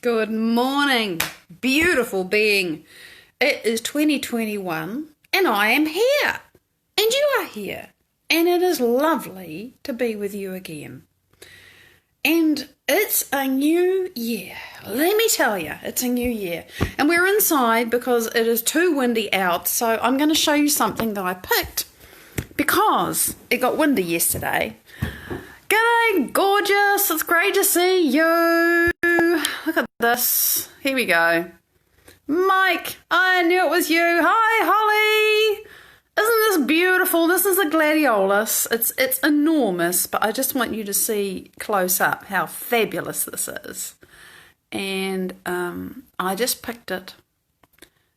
Good morning, beautiful being. It is 2021 and I am here and you are here and it is lovely to be with you again. And it's a new year. Let me tell you, it's a new year. And we're inside because it is too windy out, so I'm going to show you something that I picked because it got windy yesterday. G'day, gorgeous. It's great to see you. Look at this. Here we go. Mike, I knew it was you. Hi, Holly. Isn't this beautiful? This is a gladiolus. It's enormous, but I just want you to see close up how fabulous this is. And I just picked it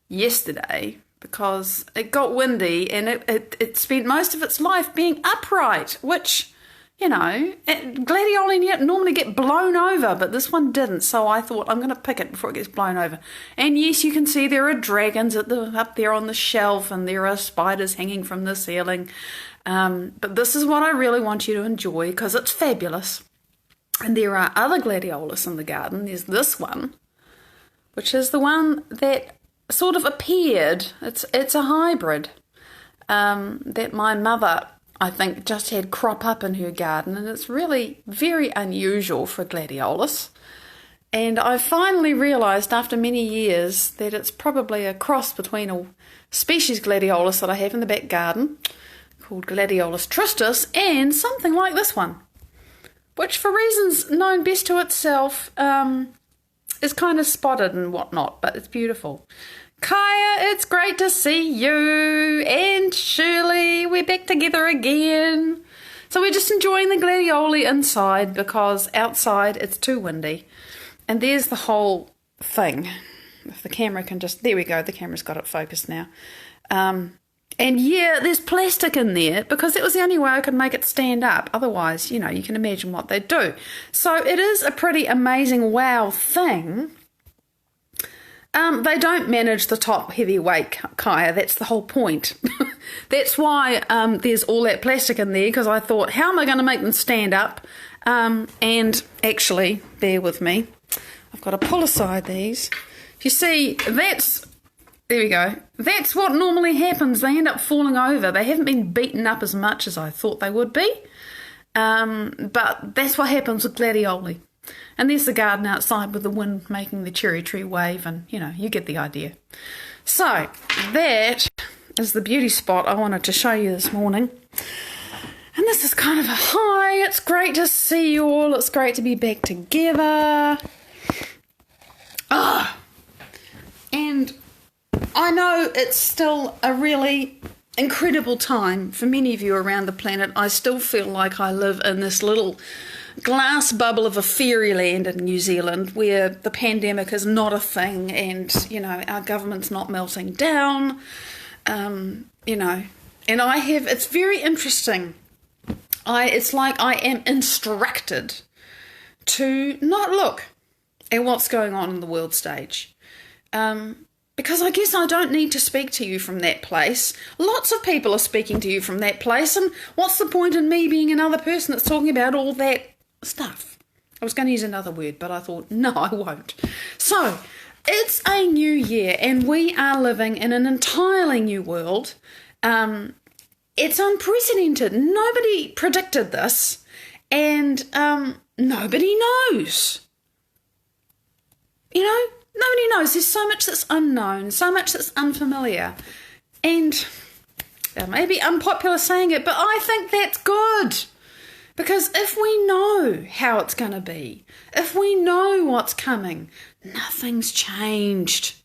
yesterday because it got windy and it spent most of its life being upright, which, you know, gladioli normally get blown over, but this one didn't. So I thought I'm going to pick it before it gets blown over. And yes, you can see there are dragons up there on the shelf and there are spiders hanging from the ceiling. But this is what I really want you to enjoy because it's fabulous. And there are other gladiolus in the garden. There's this one, which is the one that sort of appeared. It's a hybrid that my mother, I think, just had crop up in her garden, and it's really very unusual for gladiolus. And I finally realised after many years that it's probably a cross between a species gladiolus that I have in the back garden called Gladiolus tristis and something like this one, which for reasons known best to itself is kind of spotted and whatnot, but it's beautiful. Kaya, it's great to see you, and Shirley, we're back together again. So we're just enjoying the gladioli inside because outside it's too windy. And there's the whole thing. If the camera can just, there we go, the camera's got it focused now. And yeah, there's plastic in there because it was the only way I could make it stand up. Otherwise, you know, you can imagine what they'd do. So it is a pretty amazing wow thing. They don't manage the top heavy weight, Kaya. That's the whole point. That's why there's all that plastic in there, because I thought, how am I going to make them stand up? And actually, bear with me. I've got to pull aside these. You see, there we go. That's what normally happens. They end up falling over. They haven't been beaten up as much as I thought they would be. But that's what happens with gladioli. And there's the garden outside with the wind making the cherry tree wave, and, you know, you get the idea. So that is the beauty spot I wanted to show you this morning. And this is kind of a hi. It's great to see you all. It's great to be back together. And I know it's still a really incredible time for many of you around the planet. I still feel like I live in this little glass bubble of a fairyland in New Zealand where the pandemic is not a thing and, you know, our government's not melting down, you know. And it's very interesting. It's like I am instructed to not look at what's going on in the world stage. Because I guess I don't need to speak to you from that place. Lots of people are speaking to you from that place, and what's the point in me being another person that's talking about all that stuff? I was going to use another word, but I thought, no, I won't. So, it's a new year, and we are living in an entirely new world. It's unprecedented. Nobody predicted this, and nobody knows. You know? Nobody knows. There's so much that's unknown, so much that's unfamiliar. And it may be unpopular saying it, but I think that's good. Because if we know how it's going to be, if we know what's coming, nothing's changed.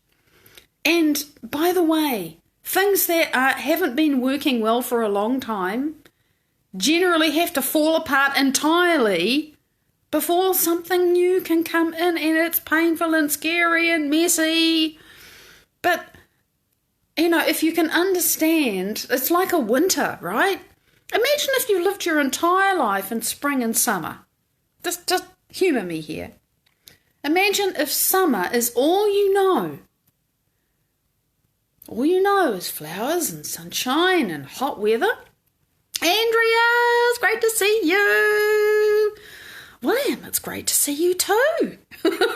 And by the way, things that haven't been working well for a long time generally have to fall apart entirely before something new can come in, and it's painful and scary and messy. But, you know, if you can understand, it's like a winter, right? Imagine if you lived your entire life in spring and summer. Just humour me here. Imagine if summer is all you know. All you know is flowers and sunshine and hot weather. Andrea, it's great to see you. William, it's great to see you too.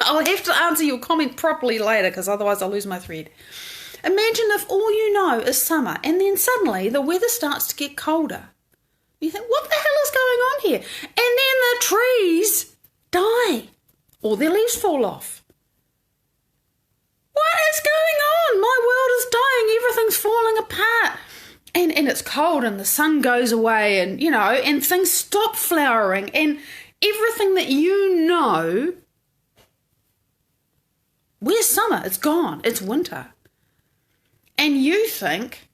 I'll have to answer your comment properly later because otherwise I'll lose my thread. Imagine if all you know is summer and then suddenly the weather starts to get colder. You think, what the hell is going on here? And then the trees die or their leaves fall off. What is going on? My world is dying. Everything's falling apart. And it's cold and the sun goes away and, and things stop flowering and everything that you know, where's summer? It's gone. It's winter. And you think,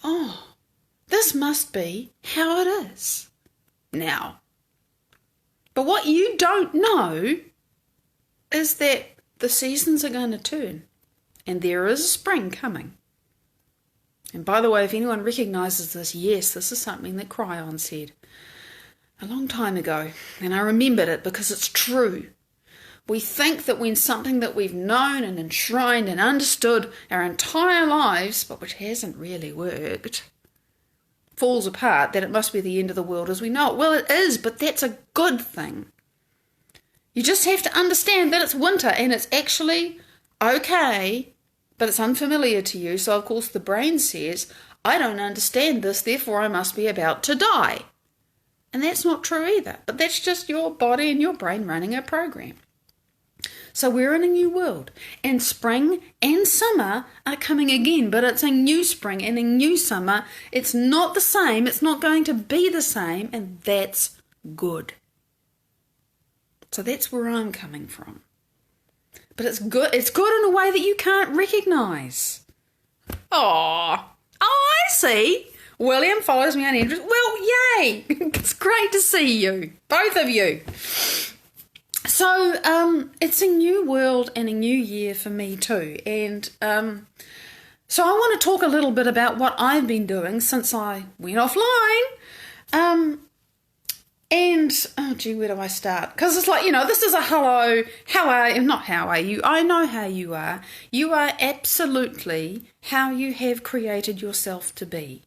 oh, this must be how it is now. But what you don't know is that the seasons are going to turn and there is a spring coming. And by the way, if anyone recognises this, yes, this is something that Cryon said a long time ago, and I remembered it because it's true. We think that when something that we've known and enshrined and understood our entire lives, but which hasn't really worked, falls apart, that it must be the end of the world as we know it. Well, it is, but that's a good thing. You just have to understand that it's winter and it's actually okay, but it's unfamiliar to you. So, of course, the brain says, I don't understand this, therefore I must be about to die. And that's not true either. But that's just your body and your brain running a program. So we're in a new world. And spring and summer are coming again. But it's a new spring and a new summer. It's not the same. It's not going to be the same. And that's good. So that's where I'm coming from. But it's good. It's good in a way that you can't recognise. Oh, I see. William follows me on interest. Well, yay! It's great to see you, both of you. So it's a new world and a new year for me too. And so I want to talk a little bit about what I've been doing since I went offline. And, oh gee, where do I start? Because it's like, this is a hello, how are you? Not how are you, I know how you are. You are absolutely how you have created yourself to be.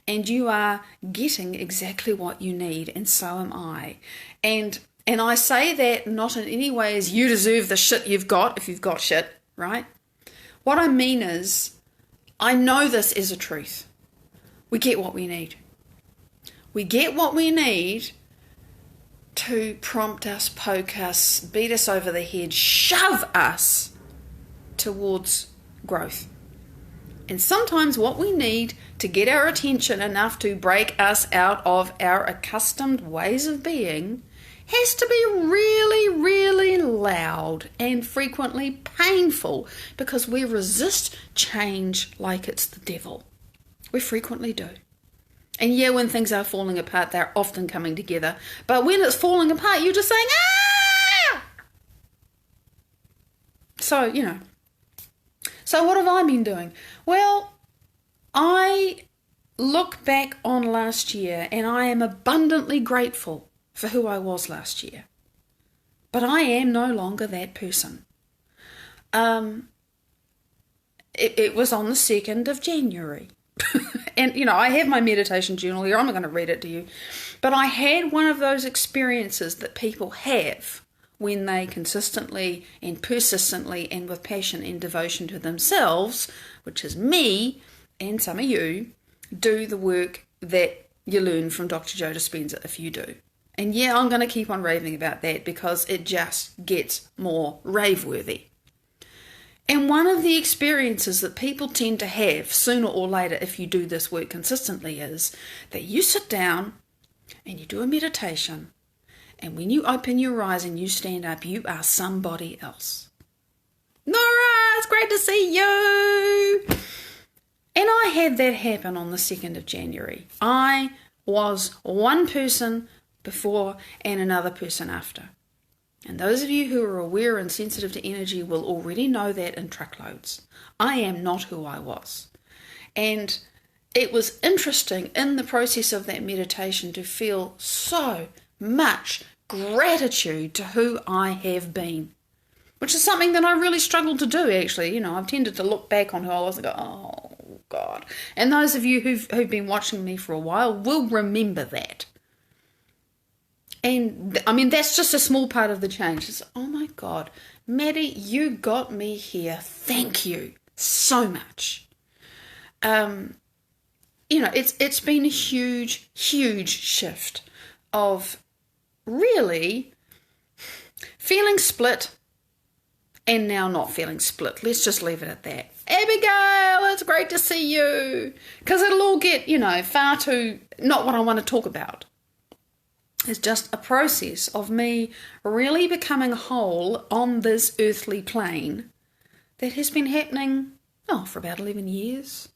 And you are getting exactly what you need, and so am I. And I say that not in any way as you deserve the shit you've got, if you've got shit, right? What I mean is, I know this is a truth. We get what we need. We get what we need to prompt us, poke us, beat us over the head, shove us towards growth. And sometimes what we need to get our attention enough to break us out of our accustomed ways of being has to be really, really loud and frequently painful because we resist change like it's the devil. We frequently do. And yeah, when things are falling apart, they're often coming together. But when it's falling apart, you're just saying, ah! So, So what have I been doing? Well, I look back on last year and I am abundantly grateful for who I was last year. But I am no longer that person. It was on the 2nd of January. And, I have my meditation journal here. I'm not going to read it to you. But I had one of those experiences that people have when they consistently and persistently and with passion and devotion to themselves, which is me and some of you, do the work that you learn from Dr. Joe Dispenza if you do. And yeah, I'm going to keep on raving about that because it just gets more rave-worthy. And one of the experiences that people tend to have sooner or later if you do this work consistently is that you sit down and you do a meditation, and when you open your eyes and you stand up, you are somebody else. Nora, it's great to see you! And I had that happen on the 2nd of January. I was one person before and another person after. And those of you who are aware and sensitive to energy will already know that in truckloads. I am not who I was. And it was interesting in the process of that meditation to feel so much gratitude to who I have been, which is something that I really struggled to do, actually. I've tended to look back on who I was and go, oh, God. And those of you who've been watching me for a while will remember that. And I mean, that's just a small part of the change. It's, oh my God, Maddie, you got me here. Thank you so much. It's been a huge, huge shift of really feeling split and now not feeling split. Let's just leave it at that. Abigail, it's great to see you. Because it'll all get, far too not what I want to talk about. It's just a process of me really becoming whole on this earthly plane that has been happening, for about 11 years.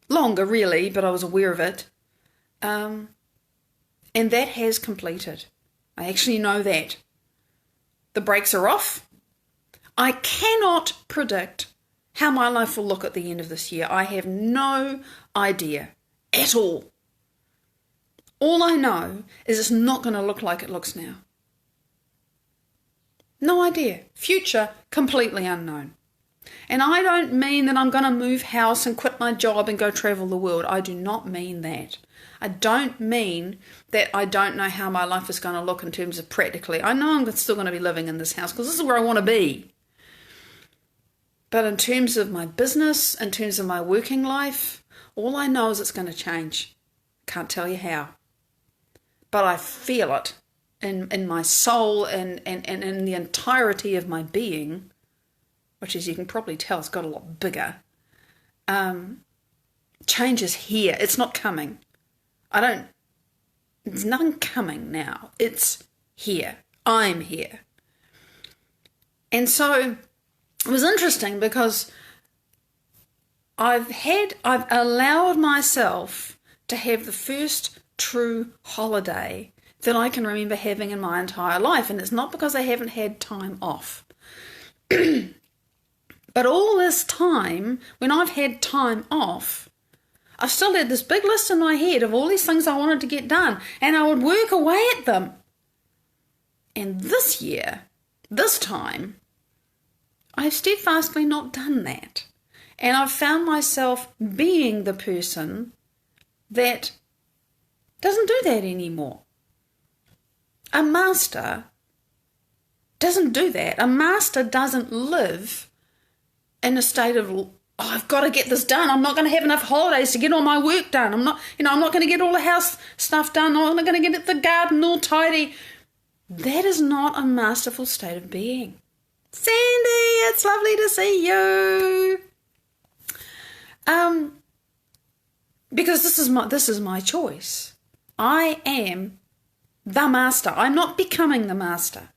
Longer, really, but I was aware of it. And that has completed. I actually know that. The brakes are off. I cannot predict how my life will look at the end of this year. I have no idea at all. All I know is it's not going to look like it looks now. No idea. Future, completely unknown. And I don't mean that I'm going to move house and quit my job and go travel the world. I do not mean that. I don't mean that I don't know how my life is going to look in terms of practically. I know I'm still going to be living in this house because this is where I want to be. But in terms of my business, in terms of my working life, all I know is it's going to change. Can't tell you how. But I feel it in my soul and in the entirety of my being, which, as you can probably tell, has got a lot bigger. Change is here. It's not coming. There's nothing coming now. It's here. I'm here. And so it was interesting because I've allowed myself to have the first true holiday that I can remember having in my entire life. And it's not because I haven't had time off. But all this time, when I've had time off, I've still had this big list in my head of all these things I wanted to get done, and I would work away at them. And this year, this time, I've steadfastly not done that. And I've found myself being the person that doesn't do that anymore. A master doesn't do that. A master doesn't live in a state of, I've got to get this done. I'm not going to have enough holidays to get all my work done. I'm not going to get all the house stuff done. I'm not going to get the garden all tidy. That is not a masterful state of being. Sandy, it's lovely to see you. Because this is my choice. I am the master. I'm not becoming the master.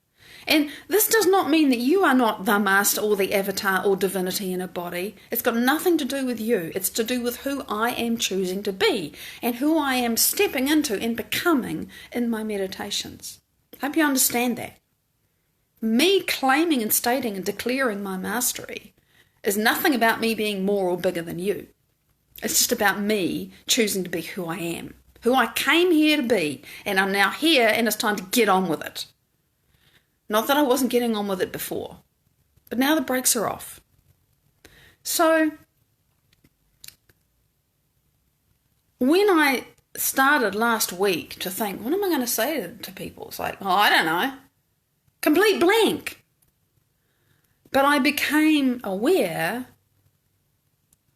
And this does not mean that you are not the master or the avatar or divinity in a body. It's got nothing to do with you. It's to do with who I am choosing to be and who I am stepping into and becoming in my meditations. Hope you understand that. Me claiming and stating and declaring my mastery is nothing about me being more or bigger than you. It's just about me choosing to be who I am, who I came here to be, and I'm now here and it's time to get on with it. Not that I wasn't getting on with it before, but now the brakes are off. So when I started last week to think, what am I going to say to people? It's like, I don't know. Complete blank. But I became aware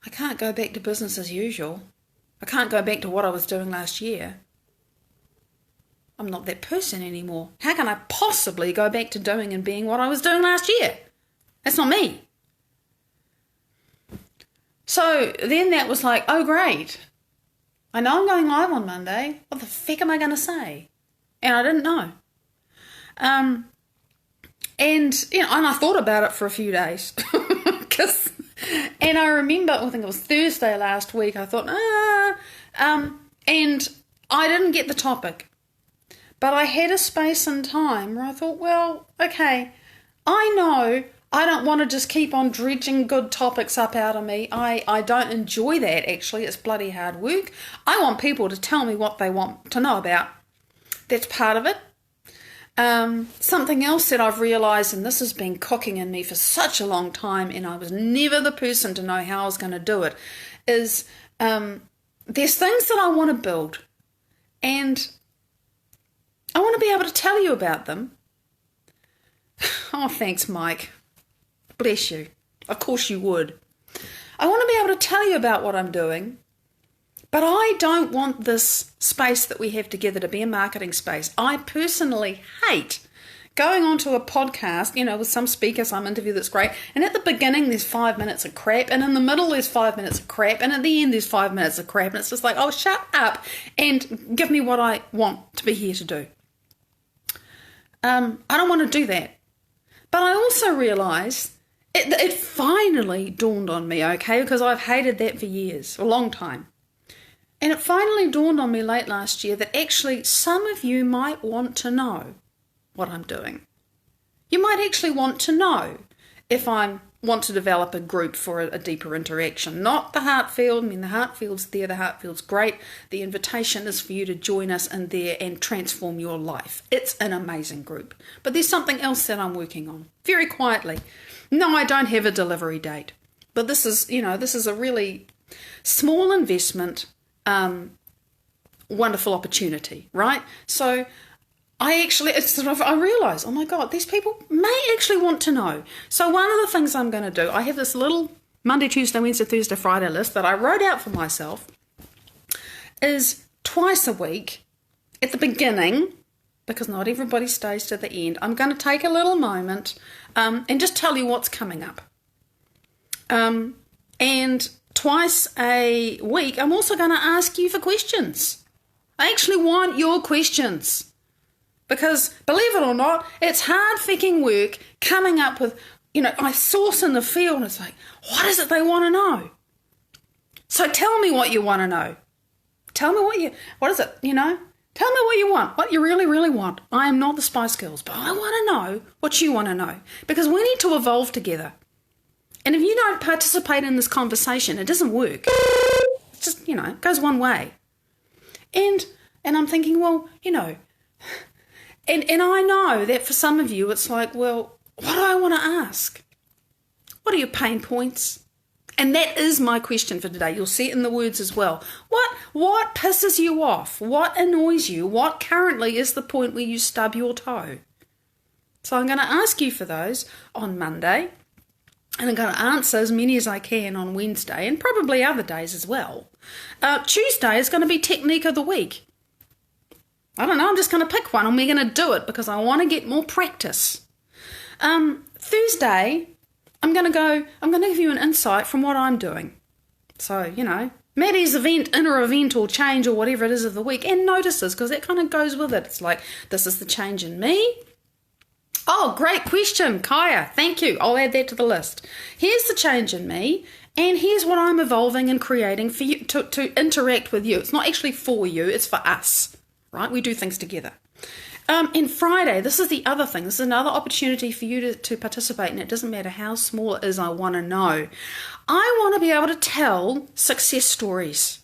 I can't go back to business as usual. I can't go back to what I was doing last year. I'm not that person anymore. How can I possibly go back to doing and being what I was doing last year? That's not me. So then that was like, oh great. I know I'm going live on Monday. What the feck am I going to say? And I didn't know. And I thought about it for a few days. And I remember, I think it was Thursday last week, I thought, and I didn't get the topic. But I had a space and time where I thought, well, okay, I know I don't want to just keep on dredging good topics up out of me. I don't enjoy that, actually. It's bloody hard work. I want people to tell me what they want to know about. That's part of it. Something else that I've realised, and this has been cooking in me for such a long time, and I was never the person to know how I was going to do it, is there's things that I want to build. And I want to be able to tell you about them. Oh, thanks, Mike. Bless you. Of course you would. I want to be able to tell you about what I'm doing, but I don't want this space that we have together to be a marketing space. I personally hate going onto a podcast, with some speaker, some interview that's great, and at the beginning there's 5 minutes of crap, and in the middle there's 5 minutes of crap, and at the end there's 5 minutes of crap, and it's just like, oh, shut up and give me what I want to be here to do. I don't want to do that. But I also realise it finally dawned on me, okay, because I've hated that for years, a long time. And it finally dawned on me late last year that actually some of you might want to know what I'm doing. You might actually want to know if I want to develop a group for a deeper interaction. Not the Heartfield. I mean, the Heartfield's there. The Heartfield's great. The invitation is for you to join us in there and transform your life. It's an amazing group. But there's something else that I'm working on very quietly. No, I don't have a delivery date. But this is a really small investment, wonderful opportunity, right? So I realise, oh my God, these people may actually want to know. So one of the things I'm going to do, I have this little Monday, Tuesday, Wednesday, Thursday, Friday list that I wrote out for myself, is twice a week at the beginning, because not everybody stays to the end, I'm going to take a little moment and just tell you what's coming up. And twice a week, I'm also going to ask you for questions. I actually want your questions. Because, believe it or not, it's hard freaking work coming up with, I source in the field and it's like, what is it they want to know? So tell me what you want to know. Tell me what is it, Tell me what you want, what you really, really want. I am not the Spice Girls, but I want to know what you want to know. Because we need to evolve together. And if you don't participate in this conversation, it doesn't work. It's just, it goes one way. And I'm thinking, well, And I know that for some of you, it's like, well, what do I want to ask? What are your pain points? And that is my question for today. You'll see it in the words as well. What pisses you off? What annoys you? What currently is the point where you stub your toe? So I'm going to ask you for those on Monday. And I'm going to answer as many as I can on Wednesday and probably other days as well. Tuesday is going to be Technique of the Week. I don't know, I'm just going to pick one and we're going to do it because I want to get more practice. Thursday, I'm going to give you an insight from what I'm doing. So, Maddie's inner event or change or whatever it is of the week, and notices, because that kind of goes with it. It's like, this is the change in me. Oh, great question, Kaya. Thank you. I'll add that to the list. Here's the change in me, and here's what I'm evolving and creating for you to interact with you. It's not actually for you, it's for us. Right? We do things together. And Friday, this is the other thing. This is another opportunity for you to participate, and it doesn't matter how small it is, I want to know. I want to be able to tell success stories.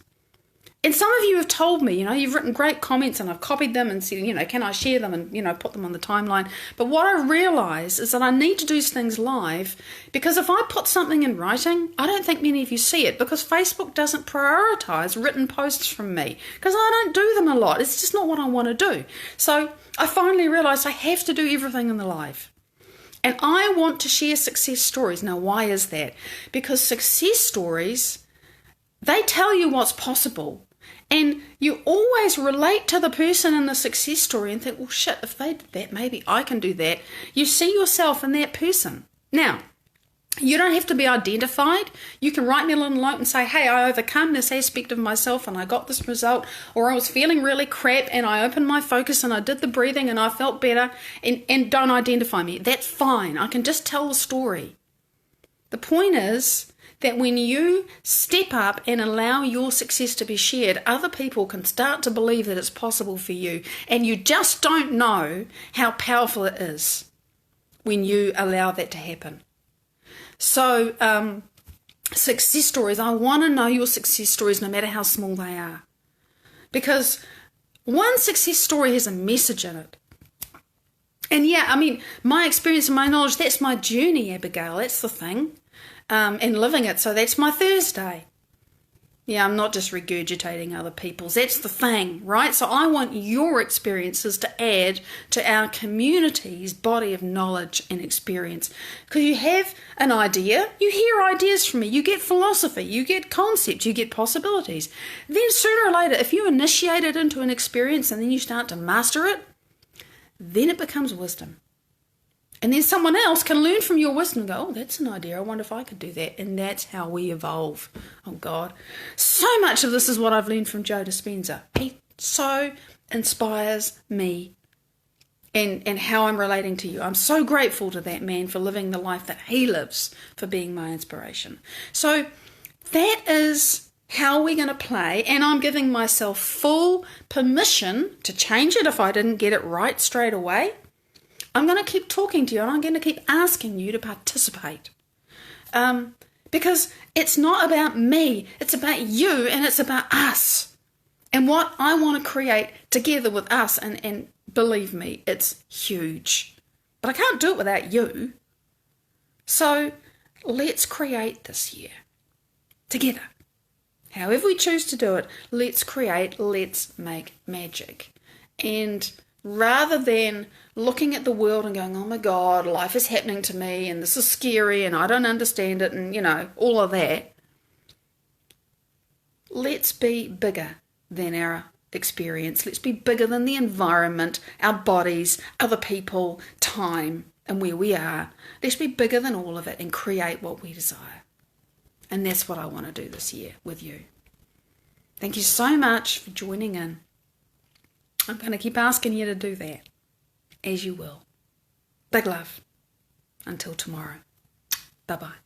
And some of you have told me, you've written great comments and I've copied them and said, can I share them and, put them on the timeline. But what I realise is that I need to do things live, because if I put something in writing, I don't think many of you see it, because Facebook doesn't prioritise written posts from me, because I don't do them a lot. It's just not what I want to do. So I finally realised I have to do everything in the live. And I want to share success stories. Now, why is that? Because success stories, they tell you what's possible. And you always relate to the person in the success story and think, well, shit, if they did that, maybe I can do that. You see yourself in that person. Now, you don't have to be identified. You can write me a little note and say, hey, I overcome this aspect of myself and I got this result, or I was feeling really crap and I opened my focus and I did the breathing and I felt better, and don't identify me. That's fine. I can just tell the story. The point is that when you step up and allow your success to be shared, other people can start to believe that it's possible for you, and you just don't know how powerful it is when you allow that to happen. So, success stories, I want to know your success stories no matter how small they are, because one success story has a message in it. And my experience and my knowledge, that's my journey, Abigail, that's the thing. And living it. So that's my Thursday. Yeah, I'm not just regurgitating other people's. That's the thing, right? So I want your experiences to add to our community's body of knowledge and experience. Because you have an idea, you hear ideas from me, you get philosophy, you get concepts, you get possibilities. Then sooner or later, if you initiate it into an experience and then you start to master it, then it becomes wisdom. And then someone else can learn from your wisdom and go, oh, that's an idea. I wonder if I could do that. And that's how we evolve. Oh, God. So much of this is what I've learned from Joe Dispenza. He so inspires me and how I'm relating to you. I'm so grateful to that man for living the life that he lives, for being my inspiration. So that is how we're going to play. And I'm giving myself full permission to change it if I didn't get it right straight away. I'm going to keep talking to you and I'm going to keep asking you to participate. Because it's not about me, it's about you and it's about us. And what I want to create together with us. And believe me, it's huge. But I can't do it without you. So let's create this year together. However we choose to do it, let's create, let's make magic. And rather than looking at the world and going, oh my God, life is happening to me and this is scary and I don't understand it and, all of that. Let's be bigger than our experience. Let's be bigger than the environment, our bodies, other people, time and where we are. Let's be bigger than all of it and create what we desire. And that's what I want to do this year with you. Thank you so much for joining in. I'm going to keep asking you to do that, as you will. Big love. Until tomorrow. Bye-bye.